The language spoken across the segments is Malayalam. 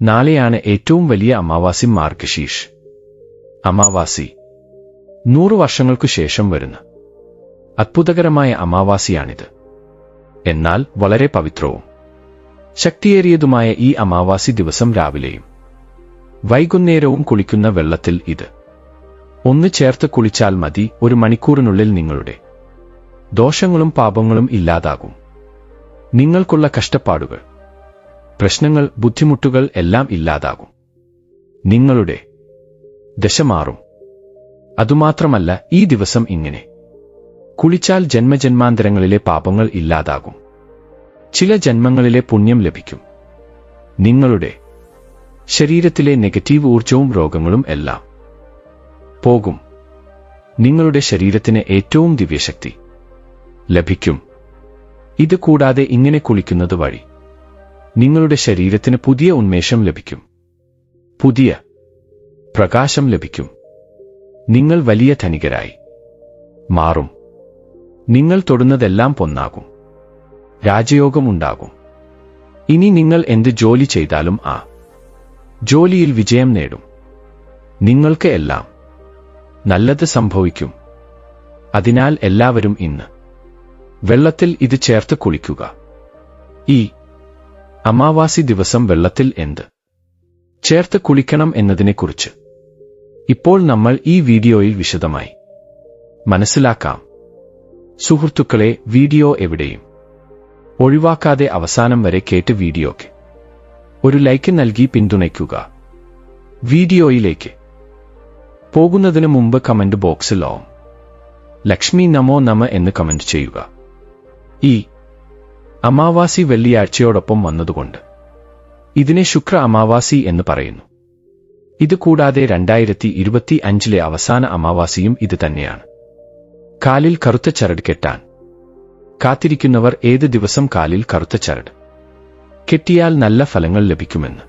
നാളെയാണ് ഏറ്റവും വലിയ അമാവാസി മാർഗശീർഷ് അമാവാസി. 100 വർഷങ്ങൾക്കു ശേഷം വരുന്ന അത്ഭുതകരമായ അമാവാസിയാണിത്. എന്നാൽ വളരെ പവിത്രവും ശക്തിയേറിയതുമായ ഈ അമാവാസി ദിവസം രാവിലെയും വൈകുന്നേരവും കുളിക്കുന്ന വെള്ളത്തിൽ ഇത് ഒന്ന് ചേർത്ത് കുളിച്ചാൽ മതി. 1 മണിക്കൂറിനുള്ളിൽ നിങ്ങളുടെ ദോഷങ്ങളും പാപങ്ങളും ഇല്ലാതാകും. നിങ്ങൾക്കുള്ള കഷ്ടപ്പാടുകൾ, പ്രശ്നങ്ങൾ, ബുദ്ധിമുട്ടുകൾ എല്ലാം ഇല്ലാതാകും. നിങ്ങളുടെ ദശ മാറും. അതുമാത്രമല്ല, ഈ ദിവസം ഇങ്ങനെ കുളിച്ചാൽ ജന്മജന്മാന്തരങ്ങളിലെ പാപങ്ങൾ ഇല്ലാതാകും. ചില ജന്മങ്ങളിലെ പുണ്യം ലഭിക്കും. നിങ്ങളുടെ ശരീരത്തിലെ നെഗറ്റീവ് ഊർജവും രോഗങ്ങളും എല്ലാം പോകും. നിങ്ങളുടെ ശരീരത്തിന് ഏറ്റവും ദിവ്യശക്തി ലഭിക്കും. ഇത് കൂടാതെ ഇങ്ങനെ കുളിക്കുന്നത് വഴി നിങ്ങളുടെ ശരീരത്തിന് പുതിയ ഉന്മേഷം ലഭിക്കും, പുതിയ പ്രകാശം ലഭിക്കും. നിങ്ങൾ വലിയ ധനികരായി മാറും. നിങ്ങൾ തൊടുന്നതെല്ലാം പൊന്നാകും. രാജയോഗം ഉണ്ടാകും. ഇനി നിങ്ങൾ എന്ത് ജോലി ചെയ്താലും ആ ജോലിയിൽ വിജയം നേടും. നിങ്ങൾക്ക് എല്ലാം നല്ലത് സംഭവിക്കും. അതിനാൽ എല്ലാവരും ഇന്ന് വെള്ളത്തിൽ ഇത് ചേർത്ത് കുളിക്കുക. ഈ അമാവാസി ദിവസം വെള്ളത്തിൽ എന്ത് ചേർത്ത് കുളിക്കണം എന്നതിനെക്കുറിച്ച് ഇപ്പോൾ നമ്മൾ ഈ വീഡിയോയിൽ വിശദമായി മനസ്സിലാക്കാം. സുഹൃത്തുക്കളെ, വീഡിയോ എവിടെയും ഒഴിവാക്കാതെ അവസാനം വരെ കേട്ട് വീഡിയോയ്ക്ക് ഒരു ലൈക്ക് നൽകി പിന്തുണയ്ക്കുക. വീഡിയോയിലേക്ക് പോകുന്നതിന് മുമ്പ് കമന്റ് ബോക്സിൽ ഓം ലക്ഷ്മി നമോ നമ എന്ന് കമന്റ് ചെയ്യുക. ഈ അമാവാസി വെള്ളിയാഴ്ചയോടൊപ്പം വന്നതുകൊണ്ട് ഇതിനെ ശുക്ര അമാവാസി എന്ന് പറയുന്നു. ഇത് കൂടാതെ 2025 അവസാന അമാവാസിയും ഇത് തന്നെയാണ്. കാലിൽ കറുത്ത ചരട് കെട്ടാൻ കാത്തിരിക്കുന്നവർ ഏത് ദിവസം കാലിൽ കറുത്ത ചരട് കെട്ടിയാൽ നല്ല ഫലങ്ങൾ ലഭിക്കുമെന്ന്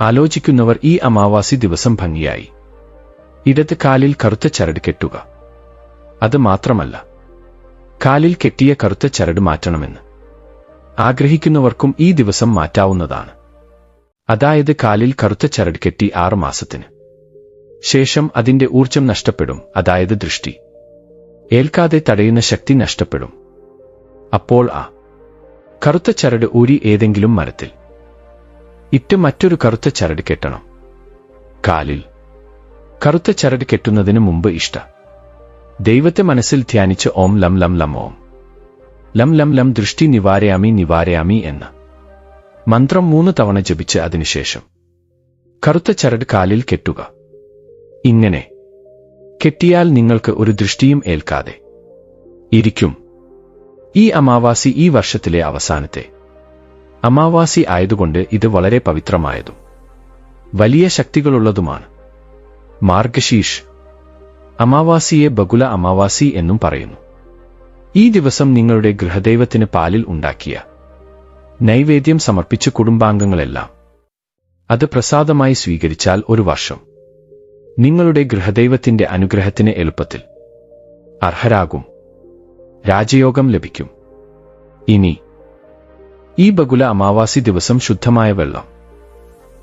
ആലോചിക്കുന്നവർ ഈ അമാവാസി ദിവസം ഭംഗിയായി ഇടത് കാലിൽ കറുത്ത ചരട് കെട്ടുക. അത് മാത്രമല്ല, കാലിൽ കെട്ടിയ കറുത്ത ചരട് മാറ്റണമെന്ന് ആഗ്രഹിക്കുന്നവർക്കും ഈ ദിവസം മാറ്റാവുന്നതാണ്. അതായത് കാലിൽ കറുത്ത ചരട് കെട്ടി 6 മാസത്തിന് ശേഷം അതിന്റെ ഊർജം നഷ്ടപ്പെടും. അതായത് ദൃഷ്ടി ഏൽക്കാതെ തടയുന്ന ശക്തി നഷ്ടപ്പെടും. അപ്പോൾ ആ കറുത്ത ചരട് ഊരി ഏതെങ്കിലും മരത്തിൽ ഇട്ട് മറ്റൊരു കറുത്ത ചരട് കെട്ടണം. കാലിൽ കറുത്ത ചരട് കെട്ടുന്നതിന് മുമ്പ് ദൈവത്തെ മനസ്സിൽ ധ്യാനിച്ച് ഓം ലം ലം ലം ഓം ലം ലം ലം ദൃഷ്ടി നിവാരയാമി നിവാരയാമി എന്ന മന്ത്രം 3 തവണ ജപിച്ച് അതിനുശേഷം കറുത്ത ചരട് കാലിൽ കെട്ടുക. ഇങ്ങനെ കെട്ടിയാൽ നിങ്ങൾക്ക് ഒരു ദൃഷ്ടിയും ഏൽക്കാതെ ഇരിക്കും. ഈ അമാവാസി ഈ വർഷത്തിലെ അവസാനത്തെ അമാവാസി ആയതുകൊണ്ട് ഇത് വളരെ പവിത്രമായതും വലിയ ശക്തികളുള്ളതുമാണ്. മാർഗശീർഷ് അമാവാസിയെ ബഗുല അമാവാസി എന്നും പറയുന്നു. ഈ ദിവസം നിങ്ങളുടെ ഗൃഹദൈവത്തിന് പാലിൽ ഉണ്ടാക്കിയ നൈവേദ്യം സമർപ്പിച്ച് കുടുംബാംഗങ്ങളെല്ലാം അത് പ്രസാദമായി സ്വീകരിച്ചാൽ 1 വർഷം നിങ്ങളുടെ ഗൃഹദൈവത്തിന്റെ അനുഗ്രഹത്തിന് എളുപ്പത്തിൽ അർഹരാകും. രാജയോഗം ലഭിക്കും. ഇനി ഈ ബഗുല അമാവാസി ദിവസം ശുദ്ധമായ വെള്ളം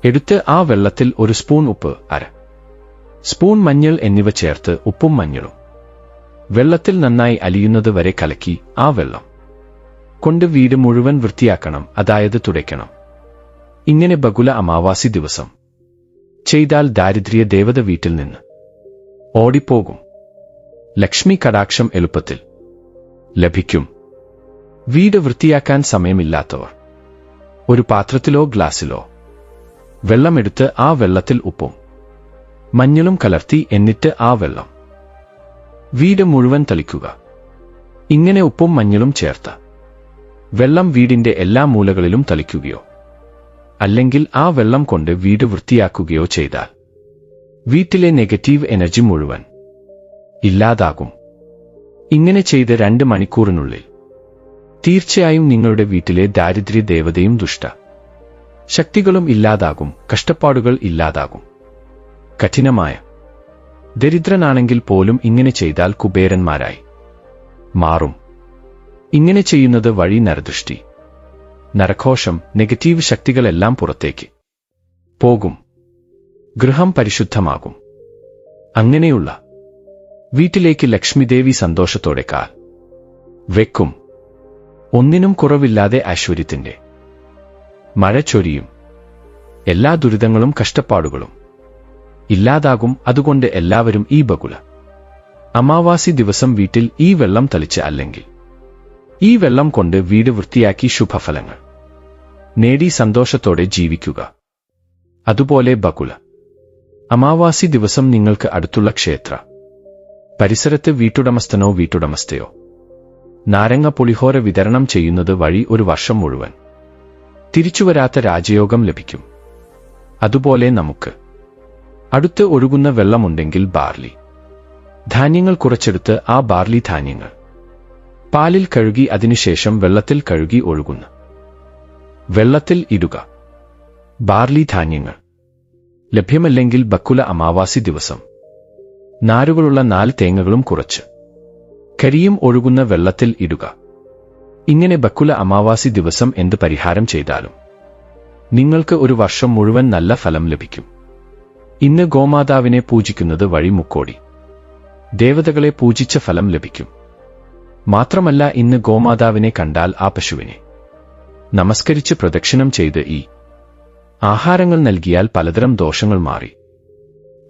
എടുത്ത് ആ വെള്ളത്തിൽ 1 സ്പൂൺ ഉപ്പ്, 1/2 സ്പൂൺ മഞ്ഞൾ എന്നിവ ചേർത്ത് ഉപ്പും മഞ്ഞളും വെള്ളത്തിൽ നന്നായി അലിയുന്നത് വരെ കലക്കി ആ വെള്ളം കൊണ്ട് വീട് മുഴുവൻ വൃത്തിയാക്കണം. അതായത് തുടയ്ക്കണം. ഇങ്ങനെ ബഗുല അമാവാസി ദിവസം ചെയ്താൽ ദാരിദ്ര്യ ദേവത വീട്ടിൽ നിന്ന് ഓടിപ്പോകും. ലക്ഷ്മി കടാക്ഷം എളുപ്പത്തിൽ ലഭിക്കും. വീട് വൃത്തിയാക്കാൻ സമയമില്ലാത്തവർ ഒരു പാത്രത്തിലോ ഗ്ലാസ്സിലോ വെള്ളമെടുത്ത് ആ വെള്ളത്തിൽ ഉപ്പും മഞ്ഞളും കലർത്തി എന്നിട്ട് ആ വെള്ളം വീട് മുഴുവൻ തളിക്കുക. ഇങ്ങനെ ഉപ്പും മഞ്ഞളും ചേർത്ത വെള്ളം വീടിന്റെ എല്ലാ മൂലകളിലും തളിക്കുകയോ അല്ലെങ്കിൽ ആ വെള്ളം കൊണ്ട് വീട് വൃത്തിയാക്കുകയോ ചെയ്താൽ വീട്ടിലെ നെഗറ്റീവ് എനർജി മുഴുവൻ ഇല്ലാതാകും. ഇങ്ങനെ ചെയ്ത് 2 മണിക്കൂറിനുള്ളിൽ തീർച്ചയായും നിങ്ങളുടെ വീട്ടിലെ ദാരിദ്ര്യ ദേവതയും ദുഷ്ട ശക്തികളും ഇല്ലാതാകും. കഷ്ടപ്പാടുകൾ ഇല്ലാതാകും. കഠിനമായ ദരിദ്രനാണെങ്കിൽ പോലും ഇങ്ങനെ ചെയ്താൽ കുബേരന്മാരായി മാറും. ഇങ്ങനെ ചെയ്യുന്നത് വഴി നരദൃഷ്ടി, നരഘോഷം, നെഗറ്റീവ് ശക്തികളെല്ലാം പുറത്തേക്ക് പോകും. ഗൃഹം പരിശുദ്ധമാകും. അങ്ങനെയുള്ള വീട്ടിലേക്ക് ലക്ഷ്മിദേവി സന്തോഷത്തോടെ കാൽ വെക്കും. ഒന്നിനും കുറവില്ലാതെ ഐശ്വര്യത്തിന്റെ മഴ ചൊരിയും. എല്ലാ ദുരിതങ്ങളും കഷ്ടപ്പാടുകളും ഇല്ലാതാകും. അതുകൊണ്ട് എല്ലാവരും ഈ ബകുല അമാവാസി ദിവസം വീട്ടിൽ ഈ വെള്ളം തളിച്ച് അല്ലെങ്കിൽ ഈ വെള്ളം കൊണ്ട് വീട് വൃത്തിയാക്കി ശുഭഫലങ്ങൾ നേടി സന്തോഷത്തോടെ ജീവിക്കുക. അതുപോലെ ബകുല അമാവാസി ദിവസം നിങ്ങൾക്ക് അടുത്തുള്ള ക്ഷേത്ര പരിസരത്ത് വീട്ടുടമസ്ഥനോ വീട്ടുടമസ്ഥയോ നാരങ്ങ പുളിഹോര വിതരണം ചെയ്യുന്നത് വഴി ഒരു വർഷം മുഴുവൻ തിരിച്ചുവരാത്ത രാജയോഗം ലഭിക്കും. അതുപോലെ നമുക്ക് അടുത്ത് ഒഴുകുന്ന വെള്ളമുണ്ടെങ്കിൽ ബാർലി ധാന്യങ്ങൾ കുറച്ചെടുത്ത് ആ ബാർലി ധാന്യങ്ങൾ പാലിൽ കഴുകി അതിനുശേഷം വെള്ളത്തിൽ കഴുകി ഒഴുകുന്ന വെള്ളത്തിൽ ഇടുക. ബാർലി ധാന്യങ്ങൾ ലഭ്യമല്ലെങ്കിൽ ബക്കുല അമാവാസി ദിവസം നാരുകളുള്ള 4 തേങ്ങകളും കുറച്ച് കരിയും ഒഴുകുന്ന വെള്ളത്തിൽ ഇടുക. ഇങ്ങനെ ബക്കുല അമാവാസി ദിവസം എന്ത് പരിഹാരം ചെയ്താലും നിങ്ങൾക്ക് ഒരു വർഷം മുഴുവൻ നല്ല ഫലം ലഭിക്കും. ഇന്ന് ഗോമാതാവിനെ പൂജിക്കുന്നത് വഴി മുക്കോടി ദേവതകളെ പൂജിച്ച ഫലം ലഭിക്കും. മാത്രമല്ല ഇന്ന് ഗോമാതാവിനെ കണ്ടാൽ ആ പശുവിനെ നമസ്കരിച്ച് പ്രദക്ഷിണം ചെയ്ത് ഈ ആഹാരങ്ങൾ നൽകിയാൽ പലതരം ദോഷങ്ങൾ മാറി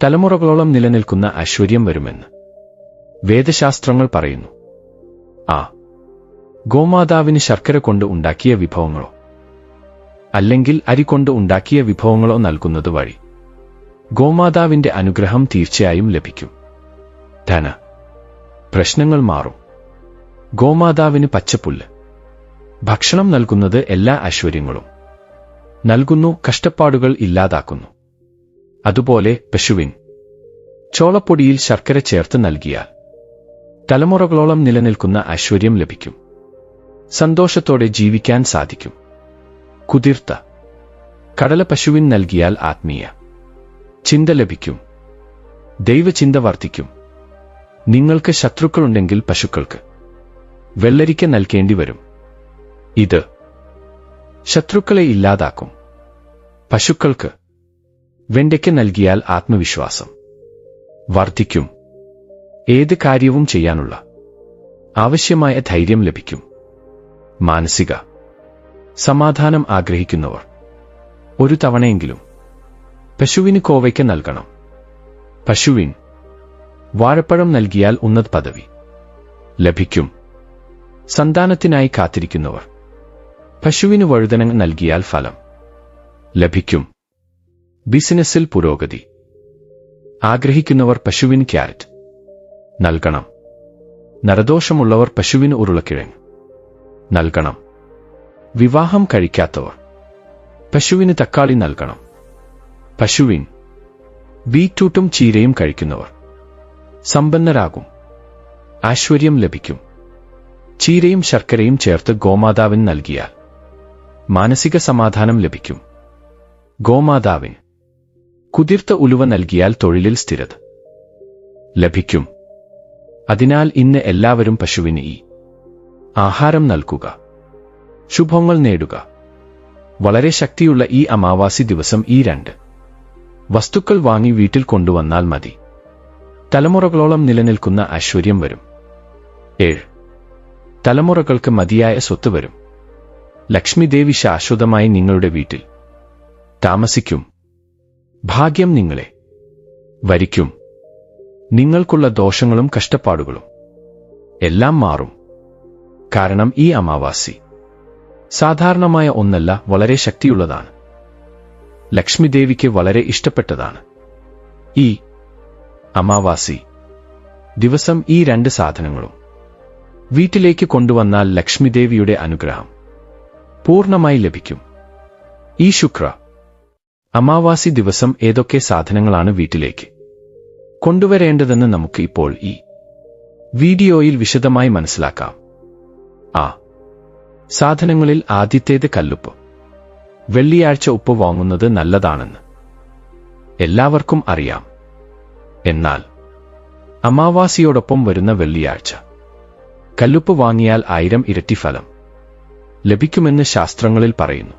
തലമുറകളോളം നിലനിൽക്കുന്ന ഐശ്വര്യം വരുമെന്ന് വേദശാസ്ത്രങ്ങൾ പറയുന്നു. ആ ഗോമാതാവിന് ശർക്കര കൊണ്ട് ഉണ്ടാക്കിയ വിഭവങ്ങളോ അല്ലെങ്കിൽ അരി കൊണ്ട് ഉണ്ടാക്കിയ വിഭവങ്ങളോ നൽകുന്നത് വഴി ഗോമാതാവിന്റെ അനുഗ്രഹം തീർച്ചയായും ലഭിക്കും. ധന പ്രശ്നങ്ങൾ മാറും. ഗോമാതാവിന് പച്ചപ്പുല്ല് ഭക്ഷണം നൽകുന്നത് എല്ലാ ഐശ്വര്യങ്ങളും നൽകുന്നു, കഷ്ടപ്പാടുകൾ ഇല്ലാതാക്കുന്നു. അതുപോലെ പശുവിൻ ചോളപ്പൊടിയിൽ ശർക്കര ചേർത്ത് നൽകിയാൽ തലമുറകളോളം നിലനിൽക്കുന്ന ഐശ്വര്യം ലഭിക്കും. സന്തോഷത്തോടെ ജീവിക്കാൻ സാധിക്കും. കുതിർത്ത കടല പശുവിൻ നൽകിയാൽ ആത്മീയ ചിന്ത ലഭിക്കും. ദൈവചിന്ത വർദ്ധിക്കും. നിങ്ങൾക്ക് ശത്രുക്കളുണ്ടെങ്കിൽ പശുക്കൾക്ക് വെള്ളരിക്ക നൽകേണ്ടി വരും. ഇത് ശത്രുക്കളെ ഇല്ലാതാക്കും. പശുക്കൾക്ക് വെണ്ടയ്ക്ക നൽകിയാൽ ആത്മവിശ്വാസം വർദ്ധിക്കും. ഏത് കാര്യവും ചെയ്യാനുള്ള ആവശ്യമായ ധൈര്യം ലഭിക്കും. മാനസിക സമാധാനം ആഗ്രഹിക്കുന്നവർ ഒരു തവണയെങ്കിലും പശുവിന് കോവയ്ക്ക നൽകണം. പശുവിൻ വാഴപ്പഴം നൽകിയാൽ ഉന്നത പദവി ലഭിക്കും. സന്താനത്തിനായി കാത്തിരിക്കുന്നവർ പശുവിന് വഴുതനങ്ങ നൽകിയാൽ ഫലം ലഭിക്കും. ബിസിനസ്സിൽ പുരോഗതി ആഗ്രഹിക്കുന്നവർ പശുവിന് ക്യാരറ്റ് നൽകണം. നരദോഷമുള്ളവർ പശുവിന് ഉരുളക്കിഴങ്ങ് നൽകണം. വിവാഹം കഴിക്കാത്തവർ പശുവിന് തക്കാളി നൽകണം. പശുവിൻ ബീറ്റ്റൂട്ടും ചീരയും കഴിക്കുന്നവർ സമ്പന്നരാകും. ഐശ്വര്യം ലഭിക്കും. ചീരയും ശർക്കരയും ചേർത്ത് ഗോമാതാവിന് നൽകിയാൽ മാനസിക സമാധാനം ലഭിക്കും. ഗോമാതാവിന് കുതിർത്ത ഉലുവ നൽകിയാൽ തൊഴിലിൽ സ്ഥിരത ലഭിക്കും. അതിനാൽ ഇന്ന് എല്ലാവരും പശുവിന് ഈ ആഹാരം നൽകുക. ശുഭങ്ങൾ നേടുക. വളരെ ശക്തിയുള്ള ഈ അമാവാസി ദിവസം ഈ 2 വസ്തുക്കൾ വാങ്ങി വീട്ടിൽ കൊണ്ടുവന്നാൽ മതി. തലമുറകളോളം നിലനിൽക്കുന്ന ഐശ്വര്യം വരും. 7 തലമുറകൾക്ക് മതിയായ സ്വത്ത് വരും. ലക്ഷ്മിദേവി ശാശ്വതമായി നിങ്ങളുടെ വീട്ടിൽ താമസിക്കും. ഭാഗ്യം നിങ്ങളെ വരിക്കും. നിങ്ങൾക്കുള്ള ദോഷങ്ങളും കഷ്ടപ്പാടുകളും എല്ലാം മാറും. കാരണം ഈ അമാവാസി സാധാരണമായ ഒന്നല്ല, വളരെ ശക്തിയുള്ളതാണ്. ലക്ഷ്മിദേവിക്ക് വളരെ ഇഷ്ടപ്പെട്ടതാണ്. ഈ അമാവാസി ദിവസം ഈ 2 സാധനങ്ങളും വീട്ടിലേക്ക് കൊണ്ടുവന്നാൽ ലക്ഷ്മിദേവിയുടെ അനുഗ്രഹം പൂർണ്ണമായി ലഭിക്കും. ഈ ശുക്ര അമാവാസി ദിവസം ഏതൊക്കെ സാധനങ്ങളാണ് വീട്ടിലേക്ക് കൊണ്ടുവരേണ്ടതെന്ന് നമുക്ക് ഇപ്പോൾ ഈ വീഡിയോയിൽ വിശദമായി മനസ്സിലാക്കാം. ആ സാധനങ്ങളിൽ ആദ്യത്തേത് കല്ലുപ്പ്. വെള്ളിയാഴ്ച ഉപ്പ് വാങ്ങുന്നത് നല്ലതാണെന്ന് എല്ലാവർക്കും അറിയാം. എന്നാൽ അമാവാസിയോടൊപ്പം വരുന്ന വെള്ളിയാഴ്ച കല്ലുപ്പ് വാങ്ങിയാൽ 1000 ഇരട്ടി ഫലം ലഭിക്കുമെന്ന് ശാസ്ത്രങ്ങളിൽ പറയുന്നു.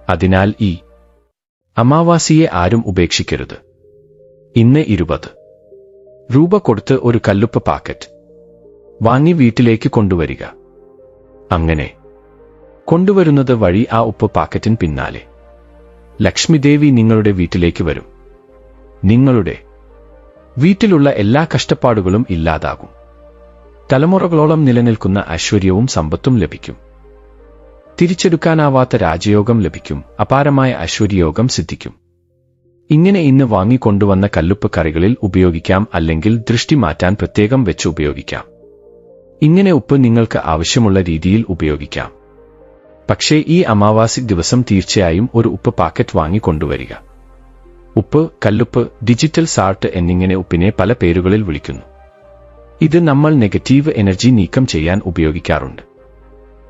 അതിനാൽ ഈ അമാവാസിയെ ആരും ഉപേക്ഷിക്കരുത്. ഇന്ന് 20 രൂപ കൊടുത്ത് ഒരു കല്ലുപ്പ് പാക്കറ്റ് വാങ്ങി വീട്ടിലേക്ക് കൊണ്ടുവരിക. അങ്ങനെ കൊണ്ടുവരുന്നത് വഴി ആ ഉപ്പ് പാക്കറ്റിന് പിന്നാലെ ലക്ഷ്മിദേവി നിങ്ങളുടെ വീട്ടിലേക്ക് വരും. നിങ്ങളുടെ വീട്ടിലുള്ള എല്ലാ കഷ്ടപ്പാടുകളും ഇല്ലാതാകും. തലമുറകളോളം നിലനിൽക്കുന്ന ഐശ്വര്യവും സമ്പത്തും ലഭിക്കും. തിരിച്ചെടുക്കാനാവാത്ത രാജയോഗം ലഭിക്കും. അപാരമായ ഐശ്വര്യയോഗം സിദ്ധിക്കും. ഇങ്ങനെ ഇന്ന് വാങ്ങിക്കൊണ്ടുവന്ന കല്ലുപ്പ് കറികളിൽ ഉപയോഗിക്കാം, അല്ലെങ്കിൽ ദൃഷ്ടി മാറ്റാൻ പ്രത്യേകം വെച്ച് ഉപയോഗിക്കാം. ഇങ്ങനെ ഉപ്പ് നിങ്ങൾക്ക് ആവശ്യമുള്ള രീതിയിൽ ഉപയോഗിക്കാം. പക്ഷേ ഈ അമാവാസി ദിവസം തീർച്ചയായും ഒരു ഉപ്പ് പാക്കറ്റ് വാങ്ങിക്കൊണ്ടുവരിക. ഉപ്പ്, കല്ലുപ്പ്, ഡിജിറ്റൽ സാൾട്ട് എന്നിങ്ങനെ ഉപ്പിനെ പല പേരുകളിൽ വിളിക്കുന്നു. ഇത് നമ്മൾ നെഗറ്റീവ് എനർജി നീക്കം ചെയ്യാൻ ഉപയോഗിക്കാറുണ്ട്.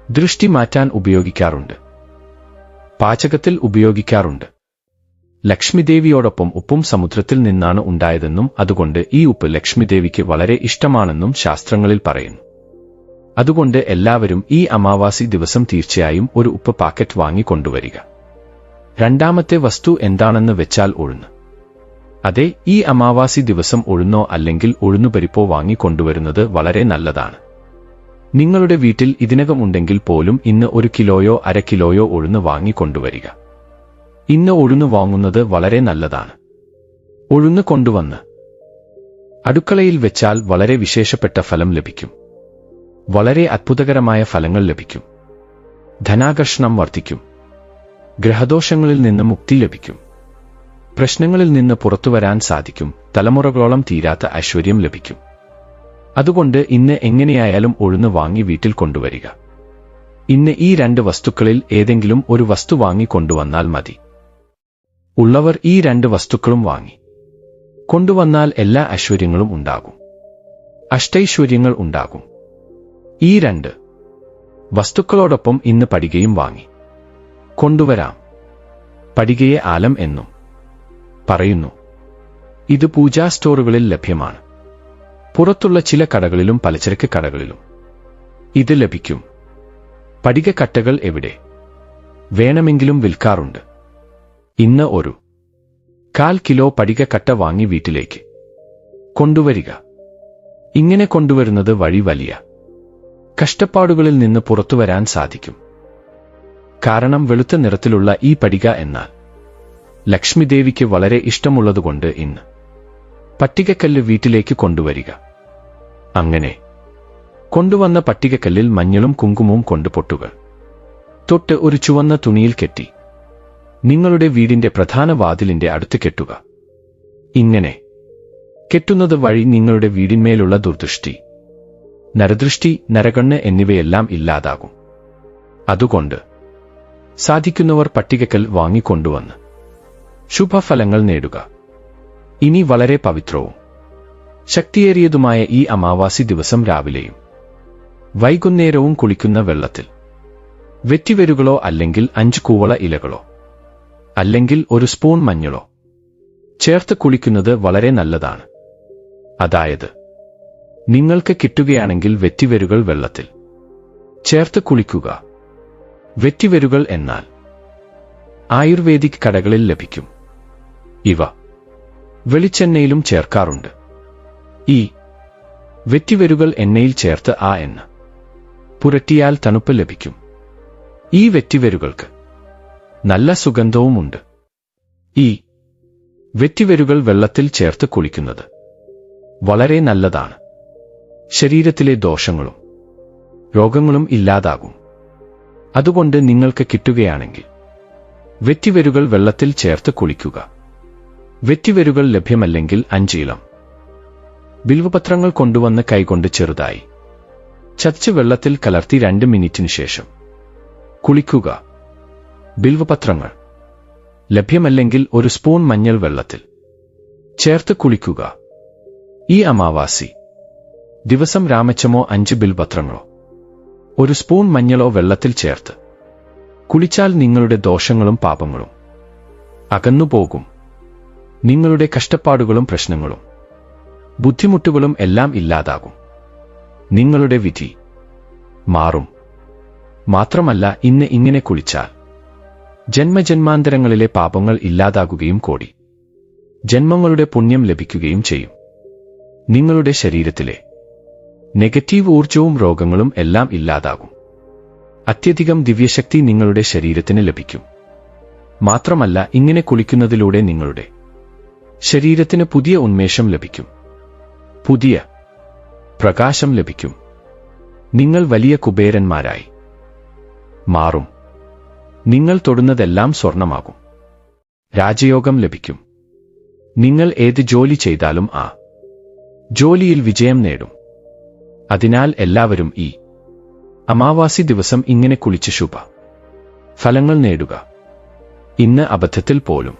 ദൃഷ്ടി മാറ്റാൻ ഉപയോഗിക്കാറുണ്ട്. പാചകത്തിൽ ഉപയോഗിക്കാറുണ്ട്. ലക്ഷ്മിദേവിയോടൊപ്പം ഉപ്പും സമുദ്രത്തിൽ നിന്നാണ് ഉണ്ടായതെന്നും അതുകൊണ്ട് ഈ ഉപ്പ് ലക്ഷ്മിദേവിക്ക് വളരെ ഇഷ്ടമാണെന്നും ശാസ്ത്രങ്ങളിൽ പറയുന്നു. അതുകൊണ്ട് എല്ലാവരും ഈ അമാവാസി ദിവസം തീർച്ചയായും ഒരു ഉപ്പ് പാക്കറ്റ് വാങ്ങിക്കൊണ്ടുവരിക. രണ്ടാമത്തെ വസ്തു എന്താണെന്ന് വെച്ചാൽ ഉഴുന്ന്. അതെ, ഈ അമാവാസി ദിവസം ഉഴുന്നോ അല്ലെങ്കിൽ ഉഴുന്നുപരിപ്പോ വാങ്ങിക്കൊണ്ടുവരുന്നത് വളരെ നല്ലതാണ്. നിങ്ങളുടെ വീട്ടിൽ ഇതിനകം ഉണ്ടെങ്കിൽ പോലും ഇന്ന് 1 കിലോയോ 1/2 കിലോയോ ഉഴുന്ന് വാങ്ങിക്കൊണ്ടുവരിക. ഇന്ന് ഉഴുന്ന് വാങ്ങുന്നത് വളരെ നല്ലതാണ്. ഉഴുന്ന് കൊണ്ടുവന്ന് അടുക്കളയിൽ വെച്ചാൽ വളരെ വിശേഷപ്പെട്ട ഫലം ലഭിക്കും. വളരെ അത്ഭുതകരമായ ഫലങ്ങൾ ലഭിക്കും. ധനാകർഷണം വർദ്ധിക്കും. ഗ്രഹദോഷങ്ങളിൽ നിന്ന് മുക്തി ലഭിക്കും. പ്രശ്നങ്ങളിൽ നിന്ന് പുറത്തുവരാൻ സാധിക്കും. തലമുറകളോളം തീരാത്ത ഐശ്വര്യം ലഭിക്കും. അതുകൊണ്ട് ഇന്ന് എങ്ങനെയായാലും ഉഴുന്ന് വാങ്ങി വീട്ടിൽ കൊണ്ടുവരിക. ഇന്ന് ഈ 2 വസ്തുക്കളിൽ ഏതെങ്കിലും ഒരു വസ്തു വാങ്ങിക്കൊണ്ടുവന്നാൽ മതി. ഉള്ളവർ ഈ 2 വസ്തുക്കളും വാങ്ങി കൊണ്ടുവന്നാൽ എല്ലാ ഐശ്വര്യങ്ങളും ഉണ്ടാകും. അഷ്ടൈശ്വര്യങ്ങൾ ഉണ്ടാകും. ഈ 2 വസ്തുക്കളോടൊപ്പം ഇന്ന് പടികയും വാങ്ങി കൊണ്ടുവരാം. പടികയെ ആലം എന്നും പറയുന്നു. ഇത് പൂജാ സ്റ്റോറുകളിൽ ലഭ്യമാണ്. പുറത്തുള്ള ചില കടകളിലും പലചരക്ക് കടകളിലും ഇത് ലഭിക്കും. പടിക കട്ടകൾ എവിടെ വേണമെങ്കിലും വിൽക്കാറുണ്ട്. ഇന്ന് 1/4 കിലോ പടിക കട്ട വാങ്ങി വീട്ടിലേക്ക് കൊണ്ടുവരിക. ഇങ്ങനെ കൊണ്ടുവരുന്നത് വഴി വലിയ കഷ്ടപ്പാടുകളിൽ നിന്ന് പുറത്തുവരാൻ സാധിക്കും. കാരണം വെളുത്ത നിറത്തിലുള്ള ഈ പടിക എന്നാൽ ലക്ഷ്മിദേവിക്ക് വളരെ ഇഷ്ടമുള്ളതുകൊണ്ട് ഇന്ന് പട്ടികക്കല്ല് വീട്ടിലേക്ക് കൊണ്ടുവരിക. അങ്ങനെ കൊണ്ടുവന്ന പട്ടികക്കല്ലിൽ മഞ്ഞളും കുങ്കുമവും കൊണ്ട് പൊട്ടുകൾ തൊട്ട് ഒരു ചുവന്ന തുണിയിൽ കെട്ടി നിങ്ങളുടെ വീടിന്റെ പ്രധാന വാതിലിന്റെ അടുത്ത് കെട്ടുക. ഇങ്ങനെ കെട്ടുന്നത് വഴി നിങ്ങളുടെ വീടിന്മേലുള്ള ദുർദൃഷ്ടി, നരദൃഷ്ടി, നരകണ്ണ് എന്നിവയെല്ലാം ഇല്ലാതാകും. അതുകൊണ്ട് സാധിക്കുന്നവർ പട്ടികക്കൽ വാങ്ങിക്കൊണ്ടുവന്ന് ശുഭഫലങ്ങൾ നേടുക. ഇനി വളരെ പവിത്രവും ശക്തിയേറിയതുമായ ഈ അമാവാസി ദിവസം രാവിലെയും വൈകുന്നേരവും കുളിക്കുന്ന വെള്ളത്തിൽ വെറ്റിവേരുകളോ അല്ലെങ്കിൽ 5 കൂവള ഇലകളോ അല്ലെങ്കിൽ 1 സ്പൂൺ മഞ്ഞളോ ചേർത്ത് കുളിക്കുന്നത് വളരെ നല്ലതാണ്. അതായത് നിങ്ങൾക്ക് കിട്ടുകയാണെങ്കിൽ വെറ്റിവേരുകൾ വെള്ളത്തിൽ ചേർത്ത് കുളിക്കുക. വെറ്റിവേരുകൾ എന്നാൽ ആയുർവേദിക് കടകളിൽ ലഭിക്കും. ഇവ വെളിച്ചെണ്ണയിലും ചേർക്കാറുണ്ട്. ഈ വെറ്റിവേരുകൾ എണ്ണയിൽ ചേർത്ത് ആ എണ്ണ പുരട്ടിയാൽ തണുപ്പ് ലഭിക്കും. ഈ വെറ്റിവേരുകൾക്ക് നല്ല സുഗന്ധവുമുണ്ട്. ഈ വെറ്റിവേരുകൾ വെള്ളത്തിൽ ചേർത്ത് കുളിക്കുന്നത് വളരെ നല്ലതാണ്. ശരീരത്തിലെ ദോഷങ്ങളും രോഗങ്ങളും ഇല്ലാതാകും. അതുകൊണ്ട് നിങ്ങൾക്ക് കിട്ടുകയാണെങ്കിൽ വെറ്റിവേരുകൾ വെള്ളത്തിൽ ചേർത്ത് കുളിക്കുക. വെറ്റിവേരുകൾ ലഭ്യമല്ലെങ്കിൽ 5 ഇളം ബിൽവപത്രങ്ങൾ കൊണ്ടുവന്ന് കൈകൊണ്ട് ചെറുതായി ചതച്ച് വെള്ളത്തിൽ കലർത്തി 2 മിനിറ്റിന് ശേഷം കുളിക്കുക. ബിൽവപത്രങ്ങൾ ലഭ്യമല്ലെങ്കിൽ 1 സ്പൂൺ മഞ്ഞൾ വെള്ളത്തിൽ ചേർത്ത് കുളിക്കുക. ഈ അമാവാസി ദിവസം രാമച്ചമോ 5 ബിൽവപത്രങ്ങളോ 1 സ്പൂൺ മഞ്ഞളോ വെള്ളത്തിൽ ചേർത്ത് കുളിച്ചാൽ നിങ്ങളുടെ ദോഷങ്ങളും പാപങ്ങളും അകന്നുപോകും. നിങ്ങളുടെ കഷ്ടപ്പാടുകളും പ്രശ്നങ്ങളും ബുദ്ധിമുട്ടുകളും എല്ലാം ഇല്ലാതാകും. നിങ്ങളുടെ വിധി മാറും. മാത്രമല്ല ഇന്ന് ഇങ്ങനെ കുളിച്ചാൽ ജന്മജന്മാന്തരങ്ങളിലെ പാപങ്ങൾ ഇല്ലാതാകുകയും കോടി ജന്മങ്ങളുടെ പുണ്യം ലഭിക്കുകയും ചെയ്യും. നിങ്ങളുടെ ശരീരത്തിലെ നെഗറ്റീവ് ഊർജവും രോഗങ്ങളും എല്ലാം ഇല്ലാതാകും. അത്യധികം ദിവ്യശക്തി നിങ്ങളുടെ ശരീരത്തിന് ലഭിക്കും. മാത്രമല്ല, ഇങ്ങനെ കുളിക്കുന്നതിലൂടെ നിങ്ങളുടെ ശരീരത്തിന് പുതിയ ഉന്മേഷം ലഭിക്കും, പുതിയ പ്രകാശം ലഭിക്കും. നിങ്ങൾ വലിയ കുബേരന്മാരായി മാറും. നിങ്ങൾ തൊടുന്നതെല്ലാം സ്വർണമാകും. രാജയോഗം ലഭിക്കും. നിങ്ങൾ ഏത് ജോലി ചെയ്താലും ആ ജോലിയിൽ വിജയം നേടും. അതിനാൽ എല്ലാവരും ഈ അമാവാസി ദിവസം ഇങ്ങനെ കുളിച്ച് ശുഭ ഫലങ്ങൾ നേടുക. ഇന്ന് അബദ്ധത്തിൽ പോലും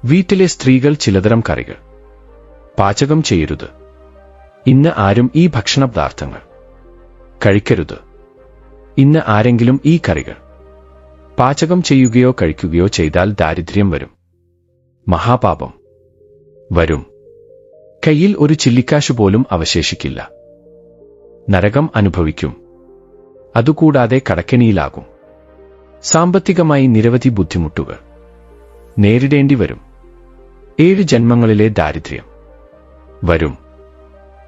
വീട്ടിലെ സ്ത്രീകൾ ചിലതരം കറികൾ പാചകം ചെയ്യരുത്. ഇന്ന് ആരും ഈ ഭക്ഷണപദാർത്ഥങ്ങൾ കഴിക്കരുത്. ഇന്ന് ആരെങ്കിലും ഈ കറികൾ പാചകം ചെയ്യുകയോ കഴിക്കുകയോ ചെയ്താൽ ദാരിദ്ര്യം വരും, മഹാപാപം വരും. കയ്യിൽ ഒരു ചില്ലിക്കാശ് പോലും അവശേഷിക്കില്ല. നരകം അനുഭവിക്കും. അതുകൂടാതെ കടക്കെണിയിലാകും. സാമ്പത്തികമായി നിരവധി ബുദ്ധിമുട്ടുകൾ നേരിടേണ്ടി വരും. 7 ജന്മങ്ങളിലെ ദാരിദ്ര്യം വരും.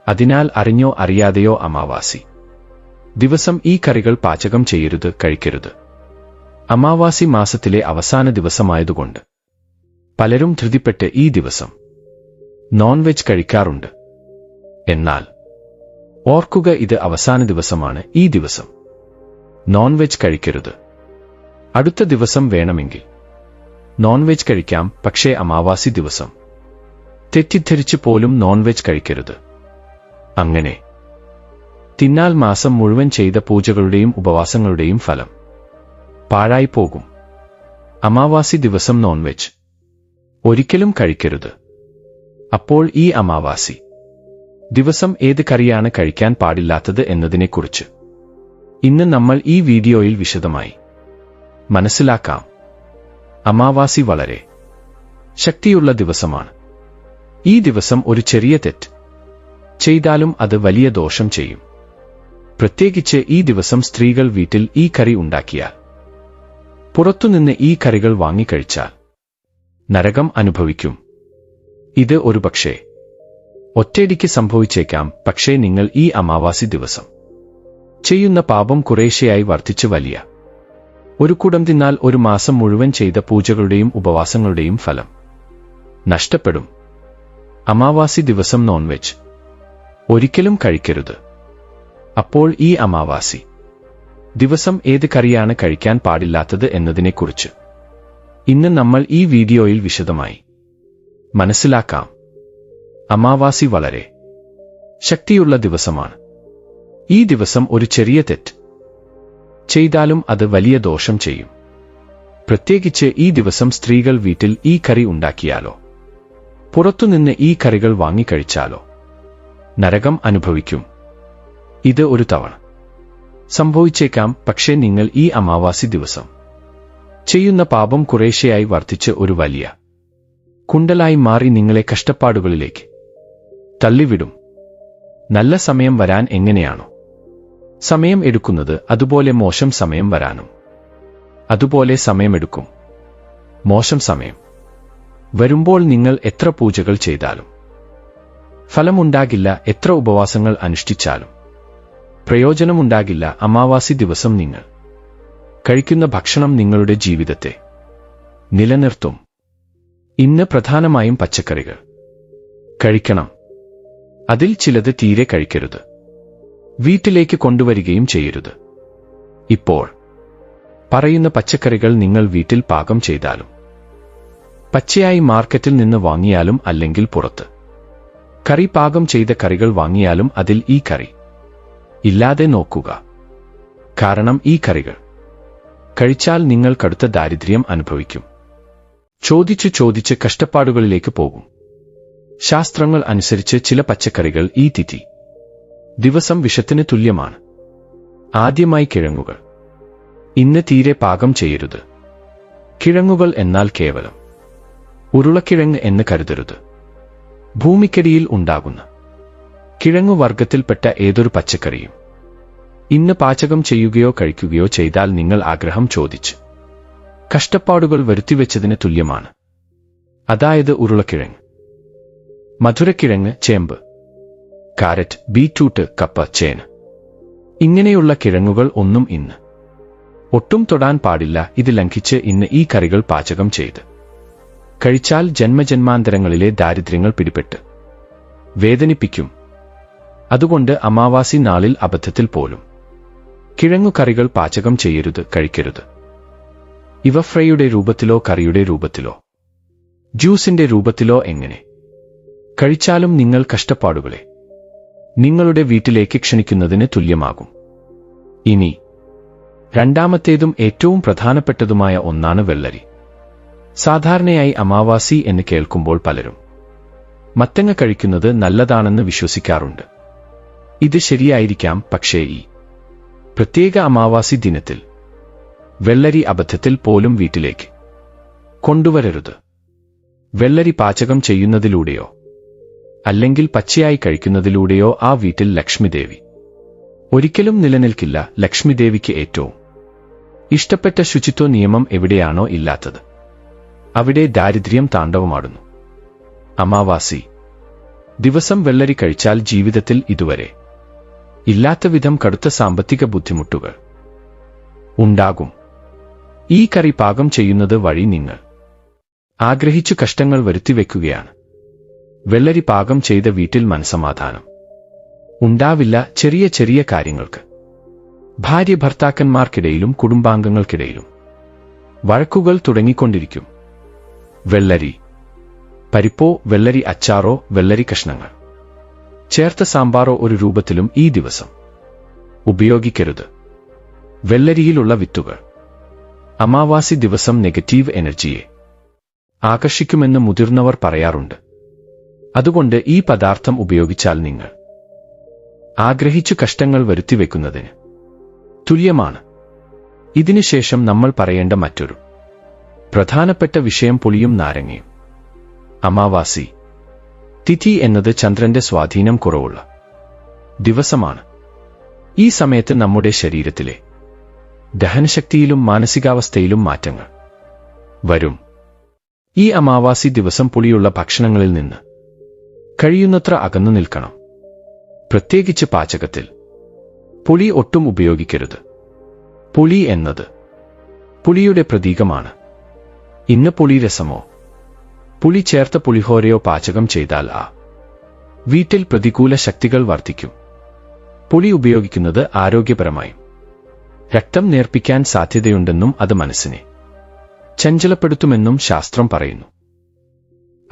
അതിനാൽ അറിഞ്ഞോ അറിയാതെയോ അമാവാസി ദിവസം ഈ കറികൾ പാചകം ചെയ്യരുത്, കഴിക്കരുത്. അമാവാസി മാസത്തിലെ അവസാന ദിവസമായതുകൊണ്ട് പലരും ധൃതിപ്പെട്ട് ഈ ദിവസം നോൺ വെജ് കഴിക്കാറുണ്ട്. എന്നാൽ ഓർക്കുക, ഇത് അവസാന ദിവസമാണ്. ഈ ദിവസം നോൺ വെജ് കഴിക്കരുത്. അടുത്ത ദിവസം വേണമെങ്കിൽ നോൺ വെജ് കഴിക്കാം, പക്ഷേ അമാവാസി ദിവസം തെറ്റിദ്ധരിച്ച് പോലും നോൺ വെജ് കഴിക്കരുത്. അങ്ങനെ തിന്നാൽ മാസം മുഴുവൻ ചെയ്ത പൂജകളുടെയും ഉപവാസങ്ങളുടെയും ഫലം പാഴായി പോകും. അമാവാസി ദിവസം നോൺ വെജ് ഒരിക്കലും കഴിക്കരുത്. അപ്പോൾ ഈ അമാവാസി ദിവസം ഏത് കറിയാണ് കഴിക്കാൻ പാടില്ലാത്തത് എന്നതിനെക്കുറിച്ച് ഇന്ന് നമ്മൾ ഈ വീഡിയോയിൽ വിശദമായി മനസ്സിലാക്കാം. അമാവാസി വളരെ ശക്തിയുള്ള ദിവസമാണ്. ഈ ദിവസം ഒരു ചെറിയ തെറ്റ് ചെയ്താലും അത് വലിയ ദോഷം ചെയ്യും. പ്രത്യേകിച്ച് ഈ ദിവസം സ്ത്രീകൾ വീട്ടിൽ ഈ കറി ഉണ്ടാക്കിയാൽ, പുറത്തുനിന്ന് ഈ കറികൾ വാങ്ങിക്കഴിച്ചാൽ നരകം അനുഭവിക്കും. ഇത് ഒരുപക്ഷേ ഒറ്റയടിക്ക് സംഭവിച്ചേക്കാം, പക്ഷേ നിങ്ങൾ ഈ അമാവാസി ദിവസം ചെയ്യുന്ന പാപം കുറേശ്ശെയായി വർദ്ധിച്ച് വലിയ ഒരു കുടം തിന്നാൽ ഒരു മാസം മുഴുവൻ ചെയ്ത പൂജകളുടെയും ഉപവാസങ്ങളുടെയും ഫലം നഷ്ടപ്പെടും. അമാവാസി ദിവസം നോൺ വെജ് ഒരിക്കലും കഴിക്കരുത്. അപ്പോൾ ഈ അമാവാസി ദിവസം ഏത് കറിയാണ് കഴിക്കാൻ പാടില്ലാത്തത് എന്നതിനെക്കുറിച്ച് ഇന്ന് നമ്മൾ ഈ വീഡിയോയിൽ വിശദമായി മനസ്സിലാക്കാം. അമാവാസി വളരെ ശക്തിയുള്ള ദിവസമാണ്. ഈ ദിവസം ഒരു ചെറിയ തെറ്റ് ചെയ്താലും അത് വലിയ ദോഷം ചെയ്യും. പ്രത്യേകിച്ച് ഈ ദിവസം സ്ത്രീകൾ വീട്ടിൽ ഈ കറി ഉണ്ടാക്കിയാലോ പുറത്തുനിന്ന് ഈ കറികൾ വാങ്ങിക്കഴിച്ചാലോ നരകം അനുഭവിക്കും. ഇത് ഒരു തവണ സംഭവിച്ചേക്കാം, പക്ഷേ നിങ്ങൾ ഈ അമാവാസി ദിവസം ചെയ്യുന്ന പാപം കുറേശ്ശെയായി വർദ്ധിച്ച് ഒരു വലിയ കുണ്ടലായി മാറി നിങ്ങളെ കഷ്ടപ്പാടുകളിലേക്ക് തള്ളിവിടും. നല്ല സമയം വരാൻ എങ്ങനെയാണോ സമയം എടുക്കുന്നത്, അതുപോലെ മോശം സമയം വരാനും അതുപോലെ സമയമെടുക്കും. മോശം സമയം വരുമ്പോൾ നിങ്ങൾ എത്ര പൂജകൾ ചെയ്താലും ഫലമുണ്ടാകില്ല. എത്ര ഉപവാസങ്ങൾ അനുഷ്ഠിച്ചാലും പ്രയോജനമുണ്ടാകില്ല. അമാവാസി ദിവസം നിങ്ങൾ കഴിക്കുന്ന ഭക്ഷണം നിങ്ങളുടെ ജീവിതത്തെ നിലനിർത്തും. ഇന്ന് പ്രധാനമായും പച്ചക്കറികൾ കഴിക്കണം. അതിൽ ചിലത് തീരെ കഴിക്കരുത്. വീട്ടിലേക്ക് കൊണ്ടുവരികയും ചെയ്യരുത്. ഇപ്പോൾ പറയുന്ന പച്ചക്കറികൾ നിങ്ങൾ വീട്ടിൽ പാകം ചെയ്താലും, പച്ചയായി മാർക്കറ്റിൽ നിന്ന് വാങ്ങിയാലും, അല്ലെങ്കിൽ പുറത്ത് കറി പാകം ചെയ്ത കറികൾ വാങ്ങിയാലും അതിൽ ഈ കറി ഇല്ലാതെ നോക്കുക. കാരണം ഈ കറികൾ കഴിച്ചാൽ നിങ്ങൾ കടുത്ത ദാരിദ്ര്യം അനുഭവിക്കും. ചോദിച്ച് കഷ്ടപ്പാടുകളിലേക്ക് പോകും. ശാസ്ത്രങ്ങൾ അനുസരിച്ച് ചില പച്ചക്കറികൾ ഈ തിഥി ദിവസം വിഷത്തിന് തുല്യമാണ്. ആദ്യമായി കിഴങ്ങുകൾ. ഇന്ന് തീരെ പാകം ചെയ്യരുത്. കിഴങ്ങുകൾ എന്നാൽ കേവലം ഉരുളക്കിഴങ്ങ് എന്ന് കരുതരുത്. ഭൂമിക്കടിയിൽ ഉണ്ടാകുന്ന കിഴങ്ങുവർഗത്തിൽപ്പെട്ട ഏതൊരു പച്ചക്കറിയും ഇന്ന് പാചകം ചെയ്യുകയോ കഴിക്കുകയോ ചെയ്താൽ നിങ്ങൾ ആഗ്രഹം ചോദിച്ച് കഷ്ടപ്പാടുകൾ വരുത്തിവെച്ചതിന് തുല്യമാണ്. അതായത് ഉരുളക്കിഴങ്ങ്, മധുരക്കിഴങ്ങ്, ചേമ്പ്, കാരറ്റ്, ബീറ്റ്റൂട്ട്, കപ്പ, ചേന ഇങ്ങനെയുള്ള കിഴങ്ങുകൾ ഒന്നും ഇന്ന് ഒട്ടും തൊടാൻ പാടില്ല. ഇത് ലംഘിച്ച് ഇന്ന് ഈ കറികൾ പാചകം ചെയ്ത് കഴിച്ചാൽ ജന്മജന്മാന്തരങ്ങളിലെ ദാരിദ്ര്യങ്ങൾ പിടിപെട്ട് വേദനിപ്പിക്കും. അതുകൊണ്ട് അമാവാസി നാളിൽ അബദ്ധത്തിൽ പോലും കിഴങ്ങുകറികൾ പാചകം ചെയ്യരുത്, കഴിക്കരുത്. ഇവ ഫ്രൈയുടെ രൂപത്തിലോ കറിയുടെ രൂപത്തിലോ ജ്യൂസിന്റെ രൂപത്തിലോ എങ്ങനെ കഴിച്ചാലും നിങ്ങൾ കഷ്ടപ്പാടുകളെ നിങ്ങളുടെ വീട്ടിലേക്ക് ക്ഷണിക്കുന്നതിന് തുല്യമാകും. ഇനി രണ്ടാമത്തേതും ഏറ്റവും പ്രധാനപ്പെട്ടതുമായ ഒന്നാണ് വെള്ളരി. സാധാരണയായി അമാവാസി എന്ന് കേൾക്കുമ്പോൾ പലരും മത്തങ്ങ കഴിക്കുന്നത് നല്ലതാണെന്ന് വിശ്വസിക്കാറുണ്ട്. ഇത് ശരിയായിരിക്കാം, പക്ഷേ ഈ പ്രത്യേക അമാവാസി ദിനത്തിൽ വെള്ളരി അബദ്ധത്തിൽ പോലും വീട്ടിലേക്ക് കൊണ്ടുവരരുത്. വെള്ളരി പാചകം ചെയ്യുന്നതിലൂടെയോ അല്ലെങ്കിൽ പച്ചയായി കഴിക്കുന്നതിലൂടെയോ ആ വീട്ടിൽ ലക്ഷ്മിദേവി ഒരിക്കലും നിലനിൽക്കില്ല. ലക്ഷ്മിദേവിക്ക് ഏറ്റവും ഇഷ്ടപ്പെട്ട ശുചിത്വ നിയമം എവിടെയാണോ ഇല്ലാത്തത് അവിടെ ദാരിദ്ര്യം താണ്ഡവമാടുന്നു. അമാവാസി ദിവസം വെള്ളരി കഴിച്ചാൽ ജീവിതത്തിൽ ഇതുവരെ ഇല്ലാത്ത വിധം കടുത്ത സാമ്പത്തിക ബുദ്ധിമുട്ടുകൾ ഉണ്ടാകും. ഈ കറി പാകം ചെയ്യുന്നത് വഴി നിങ്ങൾ ആഗ്രഹിച്ചു കഷ്ടങ്ങൾ വരുത്തിവെക്കുകയാണ്. വെള്ളരി പാകം ചെയ്ത വീട്ടിൽ മനസമാധാനം ഉണ്ടാവില്ല. ചെറിയ ചെറിയ കാര്യങ്ങൾക്ക് ഭാര്യ ഭർത്താക്കന്മാർക്കിടയിലും കുടുംബാംഗങ്ങൾക്കിടയിലും വഴക്കുകൾ തുടങ്ങിക്കൊണ്ടിരിക്കും. വെള്ളരി പരിപ്പോ, വെള്ളരി അച്ചാറോ, വെള്ളരി കഷ്ണങ്ങൾ ചേർത്ത സാമ്പാറോ ഒരു രൂപത്തിലും ഈ ദിവസം ഉപയോഗിക്കരുത്. വെള്ളരിയിലുള്ള വിത്തുകൾ അമാവാസി ദിവസം നെഗറ്റീവ് എനർജിയെ ആകർഷിക്കുമെന്ന് മുതിർന്നവർ പറയാറുണ്ട്. അതുകൊണ്ട് ഈ പദാർത്ഥം ഉപയോഗിച്ചാൽ നിങ്ങൾ ആഗ്രഹിച്ചു കഷ്ടങ്ങൾ വരുത്തിവെക്കുന്നതിന് തുല്യമാണ്. ഇതിനുശേഷം നമ്മൾ പറയേണ്ട മറ്റൊരു പ്രധാനപ്പെട്ട വിഷയം പുളിയും നാരങ്ങയും. അമാവാസി തിഥി എന്നത് ചന്ദ്രന്റെ സ്വാധീനം കുറവുള്ള ദിവസമാണ്. ഈ സമയത്ത് നമ്മുടെ ശരീരത്തിലെ ദഹനശക്തിയിലും മാനസികാവസ്ഥയിലും മാറ്റങ്ങൾ വരും. ഈ അമാവാസി ദിവസം പുളിയുള്ള ഭക്ഷണങ്ങളിൽ നിന്ന് കഴിയുന്നത്ര അകന്നു നിൽക്കണം. പ്രത്യേകിച്ച് പാചകത്തിൽ പുളി ഒട്ടും ഉപയോഗിക്കരുത്. പുളി എന്നത് പുളിയുടെ പ്രതീകമാണ്. ഇന്ന് പുളിരസമോ പുളി ചേർത്ത പുളിഹോരയോ പാചകം ചെയ്താൽ ആ വീട്ടിൽ പ്രതികൂല ശക്തികൾ വർദ്ധിക്കും. പുളി ഉപയോഗിക്കുന്നത് ആരോഗ്യപരമായും രക്തം നേർപ്പിക്കാൻ സാധ്യതയുണ്ടെന്നും അത് മനസ്സിനെ ചഞ്ചലപ്പെടുത്തുമെന്നും ശാസ്ത്രം പറയുന്നു.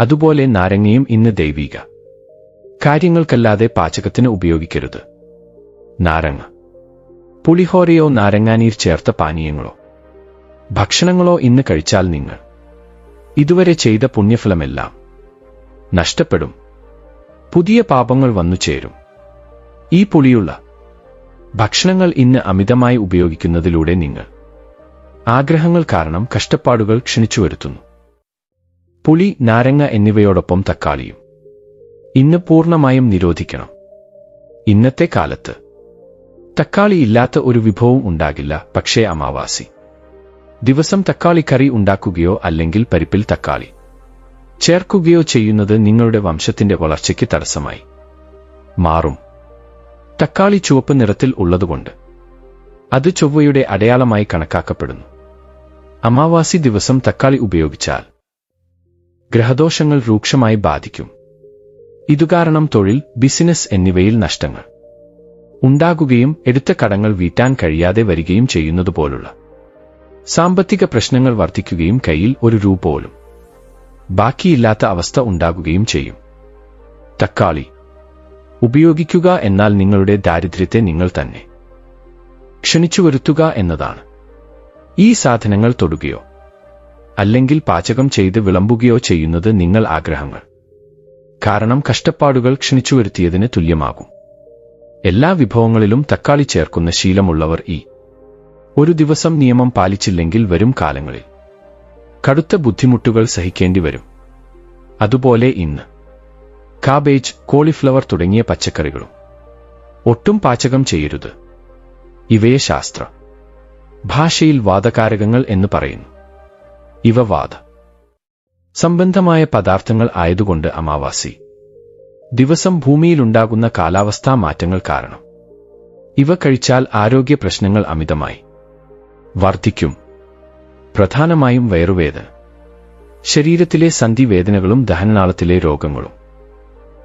അതുപോലെ നാരങ്ങയും ഇന്ന് ദൈവിക കാര്യങ്ങൾക്കല്ലാതെ പാചകത്തിന് ഉപയോഗിക്കരുത്. നാരങ്ങ പുളിഹോരയോ നാരങ്ങാനീർ ചേർത്ത പാനീയങ്ങളോ ഭക്ഷണങ്ങളോ ഇന്ന് കഴിച്ചാൽ നിങ്ങൾ ഇതുവരെ ചെയ്ത പുണ്യഫലമെല്ലാം നഷ്ടപ്പെടും. പുതിയ പാപങ്ങൾ വന്നു ചേരും. ഈ പുളിയുള്ള ഭക്ഷണങ്ങൾ ഇന്ന് അമിതമായി ഉപയോഗിക്കുന്നതിലൂടെ നിങ്ങൾ ആഗ്രഹങ്ങൾ കാരണം കഷ്ടപ്പാടുകൾ ക്ഷണിച്ചു വരുത്തുന്നു. പുളി, നാരങ്ങ എന്നിവയോടൊപ്പം തക്കാളിയും ഇന്ന് പൂർണ്ണമായും നിരോധിക്കണം. ഇന്നത്തെ കാലത്ത് തക്കാളി ഇല്ലാത്ത ഒരു വിഭവവും ഉണ്ടാകില്ല. പക്ഷേ അമാവാസി ദിവസം തക്കാളി കറി ഉണ്ടാക്കുകയോ അല്ലെങ്കിൽ പരിപ്പിൽ തക്കാളി ചേർക്കുകയോ ചെയ്യുന്നത് നിങ്ങളുടെ വംശത്തിന്റെ വളർച്ചയ്ക്ക് തടസ്സമായി മാറും. തക്കാളി ചുവപ്പ് നിറത്തിൽ ഉള്ളതുകൊണ്ട് അത് ചൊവ്വയുടെ അടയാളമായി കണക്കാക്കപ്പെടുന്നു. അമാവാസി ദിവസം തക്കാളി ഉപയോഗിച്ചാൽ ഗ്രഹദോഷങ്ങൾ രൂക്ഷമായി ബാധിക്കും. ഇതുകാരണം തൊഴിൽ, ബിസിനസ് എന്നിവയിൽ നഷ്ടങ്ങൾ ഉണ്ടാകുകയും എടുത്ത കടങ്ങൾ വീട്ടാൻ കഴിയാതെ വരികയും ചെയ്യുന്നതുപോലുള്ള സാമ്പത്തിക പ്രശ്നങ്ങൾ വർദ്ധിക്കുകയും കയ്യിൽ ഒരു രൂപ പോലും ബാക്കിയില്ലാത്ത അവസ്ഥ ഉണ്ടാകുകയും ചെയ്യും. തക്കാളി ഉപയോഗിക്കുക എന്നാൽ നിങ്ങളുടെ ദാരിദ്ര്യത്തെ നിങ്ങൾ തന്നെ ക്ഷണിച്ചു വരുത്തുക എന്നതാണ്. ഈ സാധനങ്ങൾ തൊടുകയോ അല്ലെങ്കിൽ പാചകം ചെയ്ത് വിളമ്പുകയോ ചെയ്യുന്നത് നിങ്ങൾ ആഗ്രഹങ്ങൾ കാരണം കഷ്ടപ്പാടുകൾ ക്ഷണിച്ചു വരുത്തിയതിന് തുല്യമാകും. എല്ലാ വിഭവങ്ങളിലും തക്കാളി ചേർക്കുന്ന ശീലമുള്ളവർ ഈ ഒരു ദിവസം നിയമം പാലിച്ചില്ലെങ്കിൽ വരും കാലങ്ങളിൽ കടുത്ത ബുദ്ധിമുട്ടുകൾ സഹിക്കേണ്ടി വരും. അതുപോലെ ഇന്ന് കാബേജ്, കോളിഫ്ലവർ തുടങ്ങിയ പച്ചക്കറികളും ഒട്ടും പാചകം ചെയ്യരുത്. ഇവയെ ശാസ്ത്ര ഭാഷയിൽ വാതകാരകങ്ങൾ എന്ന് പറയുന്നു. ഇവ വാത സംബന്ധമായ പദാർത്ഥങ്ങൾ ആയതുകൊണ്ട് അമാവാസി ദിവസം ഭൂമിയിലുണ്ടാകുന്ന കാലാവസ്ഥാ മാറ്റങ്ങൾ കാരണം ഇവ കഴിച്ചാൽ ആരോഗ്യ പ്രശ്നങ്ങൾ അമിതമായി വർദ്ധിക്കും. പ്രധാനമായും വയറുവേദന, ശരീരത്തിലെ സന്ധിവേദനകളും ദഹനനാളത്തിലെ രോഗങ്ങളും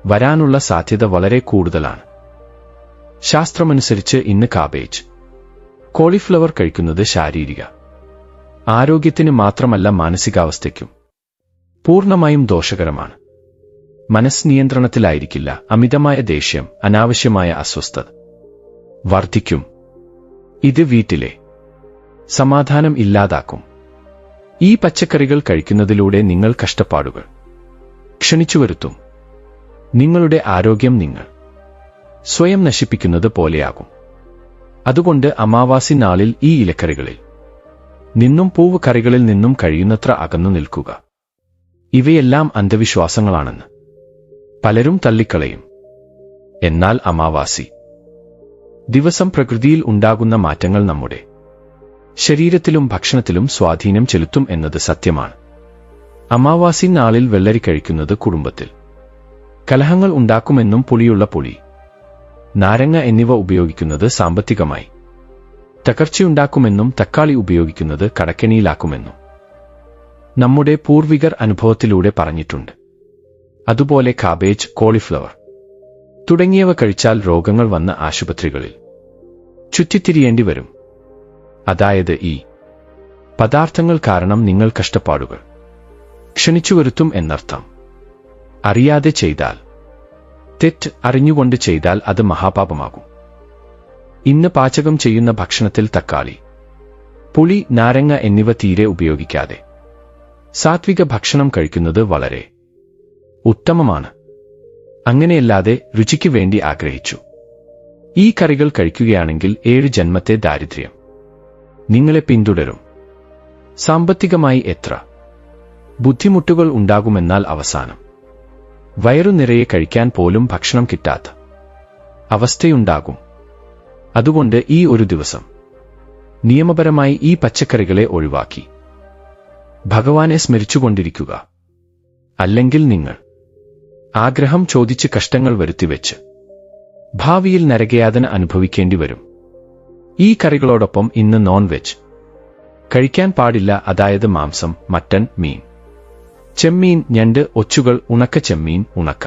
വരാനുള്ള സാധ്യത വളരെ കൂടുതലാണ്. ശാസ്ത്രമനുസരിച്ച് ഇന്ന് കാബേജ്, കോളിഫ്ലവർ കഴിക്കുന്നത് ശാരീരിക ആരോഗ്യത്തിന് മാത്രമല്ല മാനസികാവസ്ഥയ്ക്കും പൂർണ്ണമായും ദോഷകരമാണ്. മനസ്സ് നിയന്ത്രണത്തിലായിരിക്കില്ല. അമിതമായ ദേഷ്യം, അനാവശ്യമായ അസ്വസ്ഥത വർദ്ധിക്കും. ഇത് വീട്ടിലെ സമാധാനം ഇല്ലാതാക്കും. ഈ പച്ചക്കറികൾ കഴിക്കുന്നതിലൂടെ നിങ്ങൾ കഷ്ടപ്പാടുകൾ ക്ഷണിച്ചുവരുത്തും. നിങ്ങളുടെ ആരോഗ്യം നിങ്ങൾ സ്വയം നശിപ്പിക്കുന്നത് പോലെയാകും. അതുകൊണ്ട് അമാവാസി നാളിൽ ഈ ഇലക്കറികളിൽ നിന്നും പൂവ് കറികളിൽ നിന്നും കഴിയുന്നത്ര അകന്നു നിൽക്കുക. ഇവയെല്ലാം അന്ധവിശ്വാസങ്ങളാണെന്ന് പലരും തള്ളിക്കളയും. എന്നാൽ അമാവാസി ദിവസം പ്രകൃതിയിൽ ഉണ്ടാകുന്ന മാറ്റങ്ങൾ നമ്മുടെ ശരീരത്തിലും ഭക്ഷണത്തിലും സ്വാധീനം ചെലുത്തും എന്നത് സത്യമാണ്. അമാവാസി നാളിൽ വെള്ളരി കഴിക്കുന്നത് കുടുംബത്തിൽ കലഹങ്ങൾ ഉണ്ടാക്കുമെന്നും പുളിയുള്ള പുളി, നാരങ്ങ എന്നിവ ഉപയോഗിക്കുന്നത് സാമ്പത്തികമായി തകർച്ചയുണ്ടാക്കുമെന്നും തക്കാളി ഉപയോഗിക്കുന്നത് കടക്കെണിയിലാക്കുമെന്നും നമ്മുടെ പൂർവികർ അനുഭവത്തിലൂടെ പറഞ്ഞിട്ടുണ്ട്. അതുപോലെ കാബേജ്, കോളിഫ്ലവർ തുടങ്ങിയവ കഴിച്ചാൽ രോഗങ്ങൾ വന്ന ആശുപത്രികളിൽ ചുറ്റിത്തിരിയേണ്ടി വരും. അതായത് ഈ പദാർത്ഥങ്ങൾ കാരണം നിങ്ങൾ കഷ്ടപ്പാടുകൾ ക്ഷണിച്ചുവരുത്തും എന്നർത്ഥം. അറിയാതെ ചെയ്താൽ തെറ്റ്, അറിഞ്ഞുകൊണ്ട് ചെയ്താൽ അത് മഹാപാപമാകും. ഇന്ന് പാചകം ചെയ്യുന്ന ഭക്ഷണത്തിൽ തക്കാളി, പുളി, നാരങ്ങ എന്നിവ തീരെ ഉപയോഗിക്കാതെ സാത്വിക ഭക്ഷണം കഴിക്കുന്നത് വളരെ ഉത്തമമാണ്. അങ്ങനെയല്ലാതെ രുചിക്ക് വേണ്ടി ആഗ്രഹിച്ചു ഈ കറികൾ കഴിക്കുകയാണെങ്കിൽ 7 ജന്മത്തെ ദാരിദ്ര്യം നിങ്ങളെ പിന്തുടരും. സാമ്പത്തികമായി എത്ര ബുദ്ധിമുട്ടുകൾ ഉണ്ടാകുമെന്നാൽ അവസാനം വയറു നിറയെ കഴിക്കാൻ പോലും ഭക്ഷണം കിട്ടാത്ത അവസ്ഥയുണ്ടാകും. അതുകൊണ്ട് ഈ ഒരു ദിവസം നിയമപരമായി ഈ പച്ചക്കറികളെ ഒഴിവാക്കി ഭഗവാനെ സ്മരിച്ചുകൊണ്ടിരിക്കുക. അല്ലെങ്കിൽ നിങ്ങൾ ആഗ്രഹം ചോദിച്ച് കഷ്ടങ്ങൾ വരുത്തിവെച്ച് ഭാവിയിൽ നരകയാതന അനുഭവിക്കേണ്ടി വരും. ഈ കറികളോടൊപ്പം ഇന്ന് നോൺ വെജ് കഴിക്കാൻ പാടില്ല. അതായത് മാംസം, മട്ടൻ, മീൻ, ചെമ്മീൻ, ഞണ്ട്, ഒച്ചുകൾ, ഉണക്ക ചെമ്മീൻ, ഉണക്ക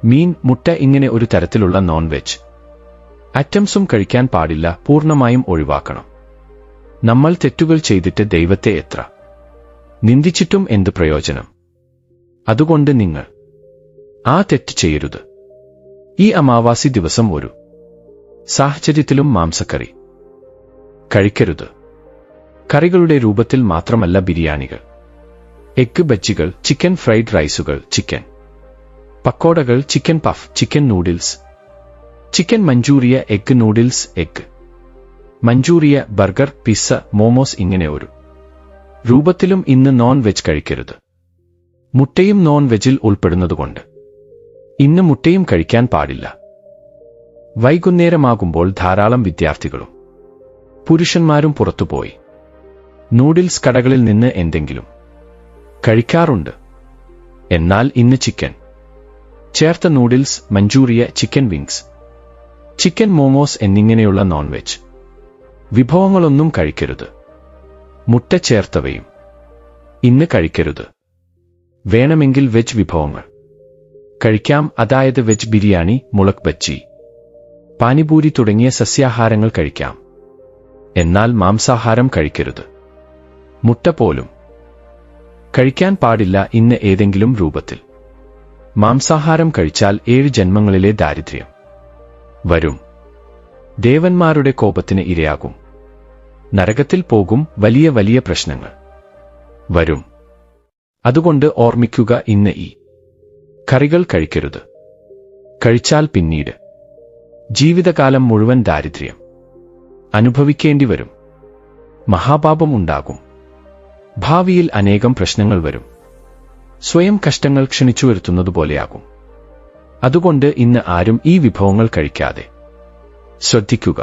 മീൻ, മുട്ട ഇങ്ങനെ ഒരു തരത്തിലുള്ള നോൺ വെജ് ഐറ്റംസും കഴിക്കാൻ പാടില്ല. പൂർണ്ണമായും ഒഴിവാക്കണം. നമ്മൾ തെറ്റുകൾ ചെയ്തിട്ട് ദൈവത്തെ എത്ര നിന്ദിച്ചിട്ടും എന്ത് പ്രയോജനം? അതുകൊണ്ട് നിങ്ങൾ ആ തെറ്റ് ചെയ്യരുത്. ഈ അമാവാസി ദിവസം ഒരു സാഹചര്യത്തിലും മാംസക്കറി കഴിക്കരുത്. കറികളുടെ രൂപത്തിൽ മാത്രമല്ല, ബിരിയാണികൾ, എഗ് ബജ്ജികൾ, ചിക്കൻ ഫ്രൈഡ് റൈസുകൾ, ചിക്കൻ പക്കോടകൾ, chicken puff, chicken noodles, chicken manchuria, egg noodles, egg manchuria, burger, pizza, momos ഇങ്ങനെ ഒരു രൂപത്തിലും ഇന്ന് നോൺ വെജ് കഴിക്കരുത്. മുട്ടയും നോൺ വെജിൽ ഉൾപ്പെടുന്നതുകൊണ്ട് ഇന്ന് മുട്ടയും കഴിക്കാൻ പാടില്ല. വൈകുന്നേരമാകുമ്പോൾ ധാരാളം വിദ്യാർത്ഥികളും പുരുഷന്മാരും പുറത്തുപോയി നൂഡിൽസ് കടകളിൽ നിന്ന് എന്തെങ്കിലും കഴിക്കാറുണ്ട്. എന്നാൽ ഇന്ന് ചിക്കൻ ചേർത്ത noodles, manchuria, chicken wings, chicken momos എന്നിങ്ങനെയുള്ള നോൺ വെജ് വിഭവങ്ങളൊന്നും കഴിക്കരുത്. മുട്ട ചേർത്തവയും ഇന്ന് കഴിക്കരുത്. വേണമെങ്കിൽ വെജ് വിഭവങ്ങൾ കഴിക്കാം. അതായത് വെജ് ബിരിയാണി, മുളക് ബജ്ജി, പാനിപൂരി തുടങ്ങിയ സസ്യാഹാരങ്ങൾ കഴിക്കാം. എന്നാൽ മാംസാഹാരം കഴിക്കരുത്. മുട്ട പോലും കഴിക്കാൻ പാടില്ല. ഇന്ന് ഏതെങ്കിലും രൂപത്തിൽ മാംസാഹാരം കഴിച്ചാൽ 7 ജന്മങ്ങളിലെ ദാരിദ്ര്യം വരും. ദേവന്മാരുടെ കോപത്തിന് ഇരയാകും. നരകത്തിൽ പോകും. വലിയ വലിയ പ്രശ്നങ്ങൾ വരും. അതുകൊണ്ട് ഓർമ്മിക്കുക, ഇന്ന് ഈ കറികൾ കഴിക്കരുത്. കഴിച്ചാൽ പിന്നീട് ജീവിതകാലം മുഴുവൻ ദാരിദ്ര്യം അനുഭവിക്കേണ്ടി വരും. മഹാപാപം ഉണ്ടാകും. ഭാവിയിൽ അനേകം പ്രശ്നങ്ങൾ വരും. സ്വയം കഷ്ടങ്ങൾ ക്ഷണിച്ചു വരുത്തുന്നതുപോലെയാകും. അതുകൊണ്ട് ഇന്ന് ആരും ഈ വിഭവങ്ങൾ കഴിക്കാതെ ശ്രദ്ധിക്കുക.